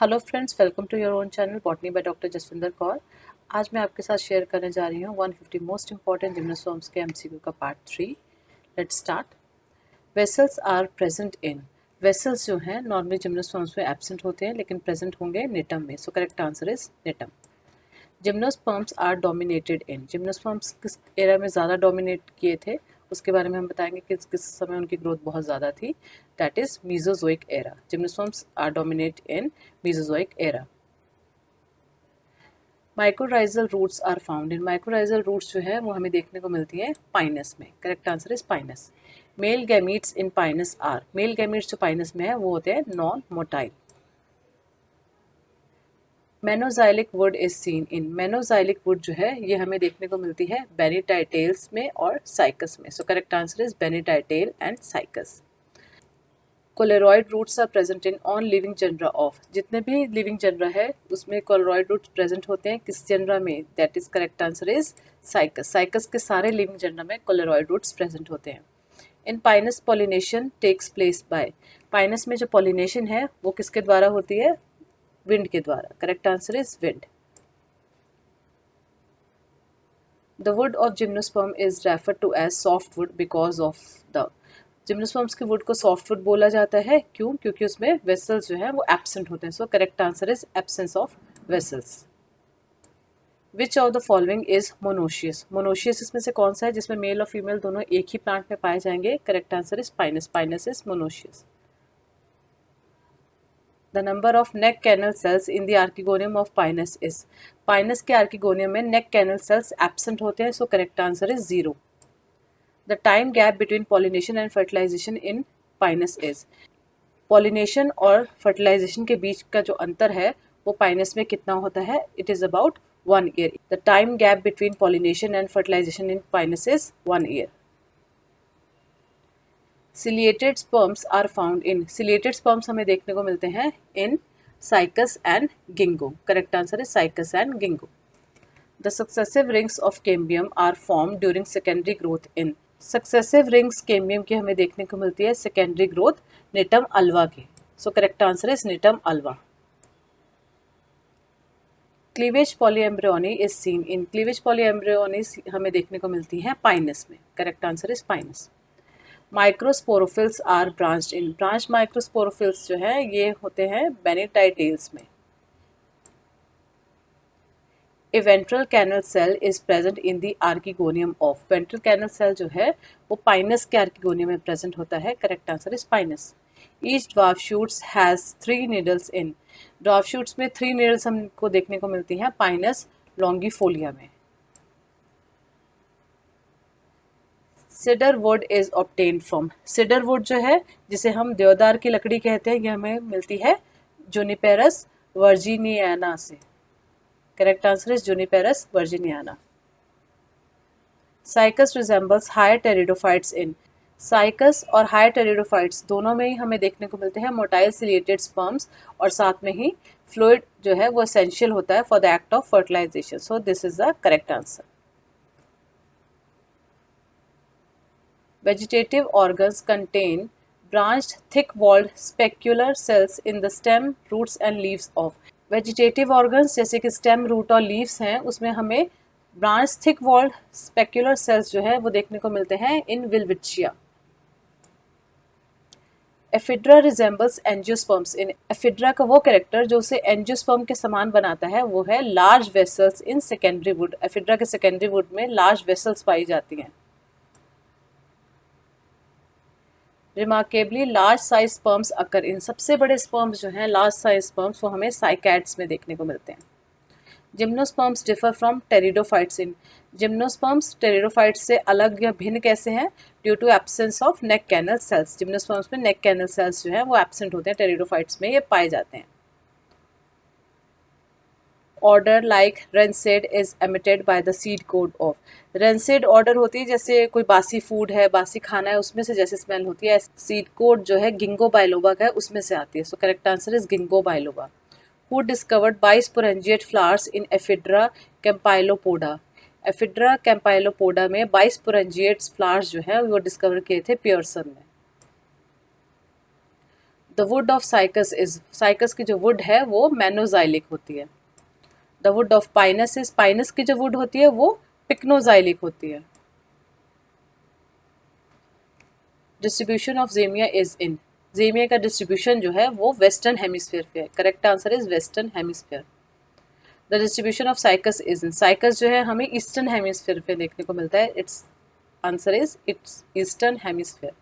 Hello friends, welcome to your own channel botany by doctor Jaswinder Kaur. आज मैं आपके साथ शेयर करने जा रही हूँ 150 मोस्ट इंपॉर्टेंट जिम्नोस्पर्म्स के एमसीक्यू का part 3। Let's start. Vessels are present in. Vessels जो हैं नॉर्मली जिम्नोस्पर्म्स में एब्सेंट होते हैं लेकिन प्रेजेंट होंगे नेटम में, so correct answer is Gnetum. Gymnosperms are dominated in. Gymnosperms किस एरा में ज़्यादा डोमिनेट किए थे उसके बारे में हम बताएंगे कि किस समय उनकी ग्रोथ बहुत ज़्यादा थी। That is Mesozoic era. Gymnosperms are dominate in Mesozoic era. Mycorrhizal roots are found in. Mycorrhizal roots जो है वो हमें देखने को मिलती हैं पाइनस में। Correct answer is Pinus. Male gametes in Pinus are. Male gametes जो पाइनस में है वो होते हैं non motile. Manoxylic wood is seen in. Manoxylic wood जो है ये हमें देखने को मिलती है बेनिटाइटेल्स में और साइकस में, so correct answer is Bennettitales and Cycas. Coralloid roots are present in on living genera of. जितने भी लिविंग जनरा है उसमें कोलेरॉइड रूट्स प्रेजेंट होते हैं किस जनरा में? That is correct answer is cycas. Cycas के सारे लिविंग जनरा में कोलेरॉइड रूट्स प्रेजेंट होते हैं। In Pinus pollination takes place by. Pinus में जो पॉलिनेशन है वो किसके द्वारा होती है? विंड के द्वारा। Correct answer is wind. The wood of gymnosperm is referred to as soft wood because of the. Gymnosperms के वुड को सॉफ्ट वुड बोला जाता है, क्यों? क्योंकि उसमें वेसल्स जो है वो एब्सेंट होते हैं, so correct answer is absence of vessels. Which of the following is monoecious. Monoecious इसमें से कौन सा है जिसमें मेल और फीमेल दोनों एक ही प्लांट में पाए जाएंगे? Correct answer is Pinus. Pinus is monoecious. The number of neck canal cells in the archegonium of Pinus is. Pinus के आर्किगोनियम में नेक कैनल सेल्स एब्सेंट होते हैं, so correct answer is 0। The time gap between pollination and fertilisation in Pinus is. Pollination और fertilisation के बीच का जो अंतर है वो पाइनस में कितना होता है? It is about 1 year. The time gap between pollination and fertilisation in Pinus is 1 year. Ciliated sperms are found in. Ciliated sperms हमें देखने को मिलते हैं in Cycas and Ginkgo. Correct answer is Cycas and Ginkgo. The successive rings of cambium are form during secondary growth in. Successive rings cambium की हमें देखने को मिलती है सेकेंडरी ग्रोथ निटम अल्वा की, so correct answer is Gnetum ula. Cleavage polyembryony is seen in. Cleavage polyembryony हमें देखने को मिलती है पाइनस में। Correct answer is Pinus. Microsporophylls are branched in. Branch microsporophylls जो है ये होते हैं बेनिटाइटेल्स में। A ventral canal cell is present in the archegonium of. Ventral canal cell जो है वो पाइनस के आर्किगोनियम में प्रेजेंट होता है। Correct answer is Pinus. Each dwarf shoots has 3 needles in. Dwarf shoots में 3 नीडल्स हमको देखने को मिलती हैं पाइनस लॉन्गिफोलिया में। Cedar would is obtained from. Cedar would जो है जिसे हम देवदार की लकड़ी कहते हैं, ये हमें मिलती है जुनिपेरस वर्जीनियाना से। Correct answer is Juniperus virginiana. Cycas resembles higher pteridophytes in. Cycas और हायर टेरिडोफाइट्स दोनों में ही हमें देखने को मिलते हैं मोटाइल सिलिएटेड स्पर्म्स, और साथ में ही फ्लूइड जो है वो एसेंशियल होता है for the act of fertilisation, so this is the correct answer. Vegetative organs contain branched, thick-walled specular cells in the stem, roots and leaves of. Vegetative organs जैसे कि stem, root और leaves हैं उसमें हमें branched, thick-walled specular cells जो है वो देखने को मिलते हैं in Welwitschia. Ephedra resembles angiosperms in. Ephedra का वो कैरेक्टर जो उसे एंजियोस्पर्म के समान बनाता है वो है large vessels in secondary would. Ephedra के सेकेंडरी वुड में लार्ज वेसल्स पाई जाती हैं। रिमार्केबली लार्ज साइज स्पर्म्स अकर इन। सबसे बड़े स्पर्म्स जो हैं लार्ज साइज स्पर्म्स वो हमें साइकैड्स में देखने को मिलते हैं। Gymnosperms differ from pteridophytes in. Gymnosperms pteridophytes से अलग या भिन्न कैसे हैं? Due to absence of neck canal cells. Gymnosperms में नेक कैनल सेल्स जो हैं वो एब्सेंट होते हैं, टेरिडोफाइट्स में ये पाए जाते हैं। Odour like rancid is emitted by the seed coat of. Rancid odour होती है जैसे कोई बासी फूड है, बासी खाना है, उसमें से जैसे स्मेल होती है। सीड कोड जो है गिंगो बाइलोबा का है उसमें से आती है, so correct answer is Ginkgo biloba. Who discovered bisporangiate flowers in Ephedra campylopoda. Ephedra campylopoda में बाइस्पोरेंजिएट फ्लावर्स जो है वो डिस्कवर किए थे पियर्सन ने। The wood of cycas is, cycas की जो वुड है वो मेनोजाइलिक होती है। The wood of Pinus is, Pinus की जो वुड होती है वो पिक्नोजाइलिक होती है। डिस्ट्रीब्यूशन ऑफ ज़ेमिया इज इन, ज़ेमिया का डिस्ट्रीब्यूशन जो है वो वेस्टर्न हेमिस्फीयर पे है। Correct answer is western hemisphere. The distribution of cycas is in, cycas जो है हमें ईस्टर्न हेमिस्फीयर पे देखने को मिलता है। Its answer is it's eastern hemisphere.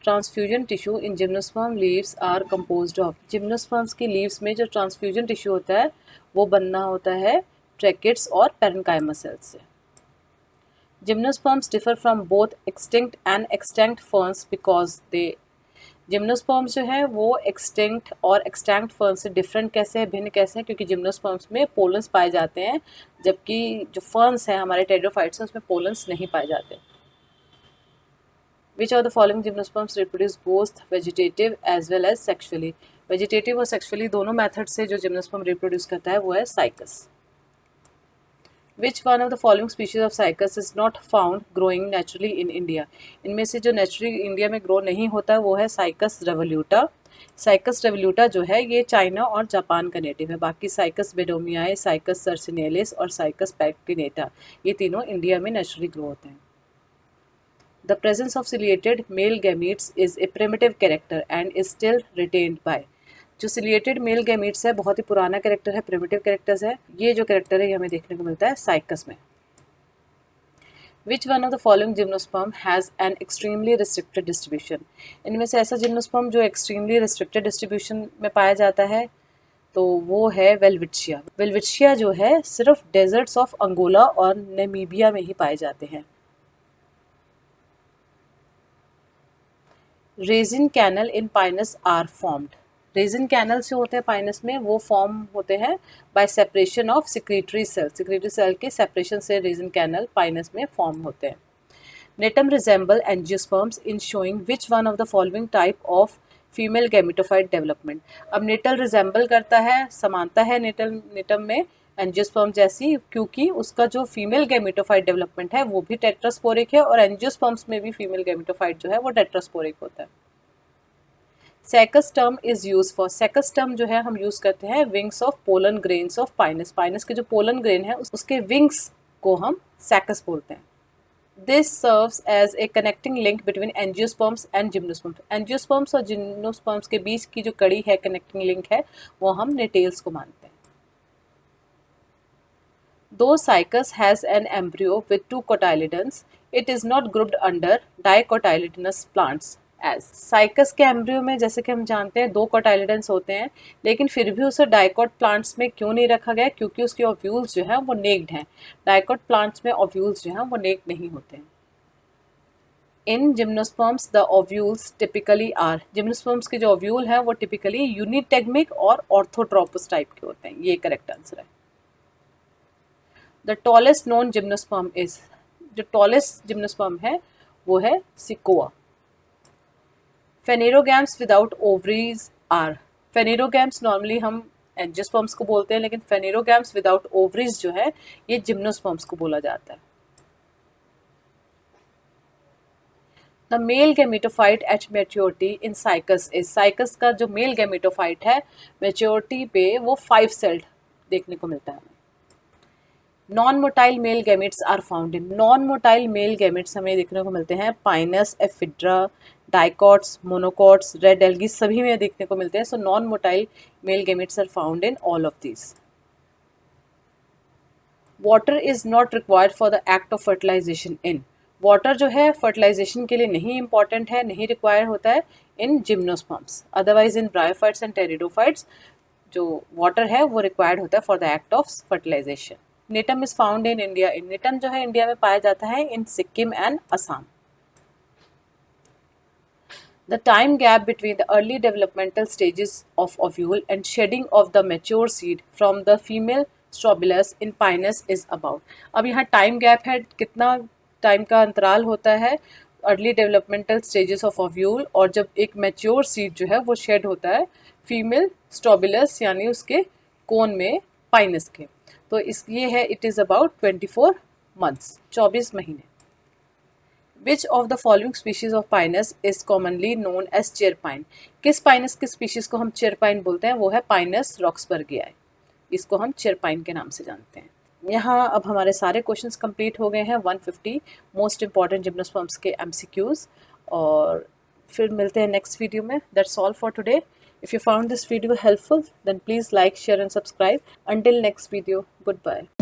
Transfusion tissue in gymnosperm leaves are composed of, gymnosperms की लीव्स में जो ट्रांसफ्यूजन टिश्यू होता है वो बनना होता है ट्रैकेट्स और पैरेन्काइमा सेल्स से। Gymnosperms differ from both extinct and extant ferns because they, gymnosperms जो है वो एक्सटिंक्ट और एक्सटेंक्ट फर्न से डिफरेंट कैसे है, भिन्न कैसे है, क्योंकि जिम्नोस्पर्म्स में पोलन्स पाए जाते हैं, जबकि जो फर्न्स हैं हमारे टेरिडोफाइट्स हैं उसमें पोलन्स नहीं पाए जाते। Which of the following gymnosperms reproduce both vegetative as well as sexually? Vegetative और सेक्सुअली दोनों मेथड से जो जिम्नोस्पर्म रिप्रोड्यूस करता है वो है cycas. Which one of the following species of cycas is not found growing naturally in India? इनमें से जो नेचुरली इंडिया में ग्रो नहीं होता वो है साइकस रेवोल्यूटा। साइकस रेवोल्यूटा जो है ये चाइना और जापान का नेटिव है। बाकी साइकस बेडोमियाए, साइकस सर्सिनेलिस और साइकस पैक्टिनेटा ये तीनों इंडिया में नेचुरली ग्रो होते हैं। The presence of ciliated male gametes is a primitive character and is still retained by, जो ciliated male gametes है बहुत ही पुराना कैरेक्टर है, प्रिमिटिव कैरेक्टर्स है। ये जो कैरेक्टर है ये हमें देखने को मिलता है साइकस में। Which one of the following gymnosperm has an extremely restricted distribution? इनमें से ऐसा जिम्नोस्पर्म जो extremely restricted distribution में पाया जाता है तो वो है वेल्विट्शिया। वेल्विट्शिया जो है सिर्फ डेजर्ट्स ऑफ अंगोला और नेमीबिया में ही पाए जाते हैं। Resin canal in Pinus are formed, resin canal जो होते हैं पाइनस में वो फॉर्म होते हैं by separation of secretory cell, secretory cell के सेपरेशन से रेजिन कैनल पाइनस में फॉर्म होते हैं। Gnetum resemble angiosperms in showing which one of the following type of female gametophyte development. अब नेटल रिजेंबल करता है, समानता है नेटम में एंजियोस्पर्म जैसी, क्योंकि उसका जो फीमेल गैमेटोफाइट डेवलपमेंट है वो भी टेट्रास्पोरिक है और एंजियोस्पर्म्स में भी फीमेल गैमेटोफाइट जो है वो टेट्रास्पोरिक होता है। Saccus term is use for, saccus term जो है हम यूज करते हैं wings of pollen grains of Pinus, Pinus के जो पोलन ग्रेन है उसके विंग्स को हम सेकस बोलते हैं। This serves as a connecting link between angiosperms and gymnosperms, angiosperms और जिम्नोस्पर्म्स के बीच की जो कड़ी है, कनेक्टिंग लिंक है, वो हम नेटेल्स को मानते हैं। Though cycas has an embryo with two cotyledons, it is not grouped under dicotyledonous plants as, cycas के एम्ब्रियो में जैसे कि हम जानते हैं 2 कोटाइलिडन्स होते हैं, लेकिन फिर भी उसे डाइकॉट प्लांट्स में क्यों नहीं रखा गया, क्योंकि उसके ओव्यूल्स जो हैं वो नेक्ड हैं। डाइकॉट प्लांट्स में ओव्यूल्स जो हैं वो नेक्ड नहीं होते हैं। In gymnosperms the ovules typically are, gymnosperms के जो ओव्यूल हैं वो टिपिकली यूनिटेगमिक और ऑर्थोट्रोपस टाइप के होते हैं। ये करेक्ट आंसर है। The tallest known gymnosperm is, जो टॉलेस्ट जिम्नोस्पर्म है वो है sequoia. Phanerogams without ovaries are, phanerogams normally हम एंजियोस्पर्म्स को बोलते हैं, लेकिन फेनेरोगैम्स विदाउट ओवरीज जो है ये जिम्नोस्पर्म्स को बोला जाता है। The male gametophyte at maturity in cycas is, cycas का जो मेल गैमेटोफाइट है मैच्योरिटी पे वो 5 सेल्ड देखने को मिलता है। Non motile male gametes are found in, non motile male gametes हमें देखने को मिलते हैं Pinus, Ephedra, dicots, monocots, red algae सभी में देखने को मिलते हैं। So non motile male gametes are found in all of these. Water is not required for the act of fertilisation in, water जो है फर्टिलाइजेशन के लिए नहीं इंपॉर्टेंट है, नहीं रिक्वायर होता है in gymnosperms. Otherwise in bryophytes and pteridophytes जो वाटर है वो रिक्वायर्ड होता है for the act of fertilization. Gnetum is found in India, Gnetum जो है इंडिया में पाया जाता है in Sikkim and Assam. The time gap between the early developmental stages of ovule and shedding of the mature seed from the female strobilus in Pinus is about, अब यहाँ time gap है, कितना टाइम का अंतराल होता है early developmental stages of ovule और जब एक मैच्योर सीड जो है वो शेड होता है फीमेल स्ट्रोबिलस यानी उसके कोन में पाइनस के, तो इस ये है इट इज़ अबाउट 24 मंथ्स, 24 महीने। Which of the following species of Pinus is commonly known as chir pine. किस पाइनस की स्पीशीज को हम चेयर पाइन बोलते हैं, वो है पाइनस रॉक्सबर्गियाई। इसको हम चेयर पाइन के नाम से जानते हैं। यहाँ अब हमारे सारे क्वेश्चंस कंप्लीट हो गए हैं, 150 मोस्ट इंपॉर्टेंट जिम्नोस्पर्म्स के MCQs। और फिर मिलते हैं नेक्स्ट वीडियो में। That's all for today. If you found this video helpful, then please like, share and subscribe. Until next video, goodbye.